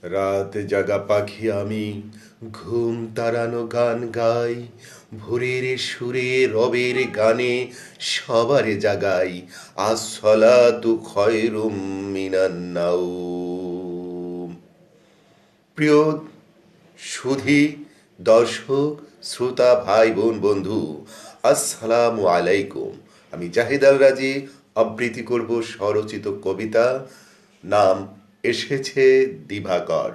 রাত জাগা পাখি আমি, ঘুম তাড়ানো গান গাই, ভোরের সুরে রবের গানে সবারে জাগাই। আসসালাতু খয়রুম মিনান নাওম। প্রিয় সুধী, দর্শক, শ্রোতা, ভাই বোন, বন্ধু, আসসালামু আলাইকুম। আমি জাহিদ আল রাজি আবৃত্তি করব স্বরচিত কবিতা, নাম এসেছে দিবাকর।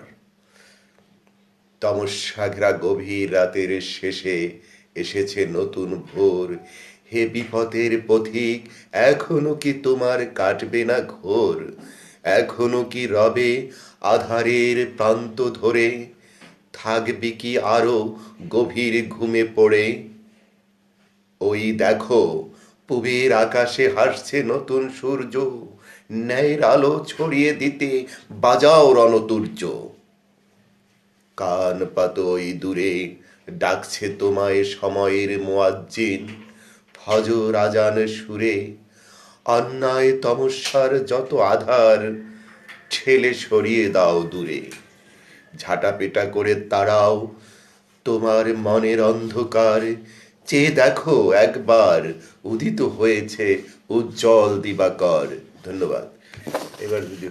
তমস্যাঘেরা গভীর রাতের শেষে এসেছে নতুন ভোর। হে বিপদের পথিক, এখনো কি তোমার কাটবে না ঘোর? এখনো কি রবে আধারের প্রান্ত ধরে? থাকবে কি আরো গভীর ঘুমে পড়ে? ওই দেখো, পুবের আকাশে হাসছে নতুন সূর্য। ন্যায়ের আলো ছড়িয়ে দিতে বাজাও রণতুর্য। কান পাতো ওই দূরে, ডাকছে তোমায় সময়ের মুয়াজ্জিন। ফজর আজান সুরে অন্যায় তমস্যার যত আধার ঠেলে সরিয়ে দাও দূরে। ঝাঁটাপেটা করে তাড়াও তোমার মনের অন্ধকার। চেয়ে দেখো একবার, উদিত হয়েছে উজ্জ্বল দিবাকর। ধন্যবাদ। এবার যদি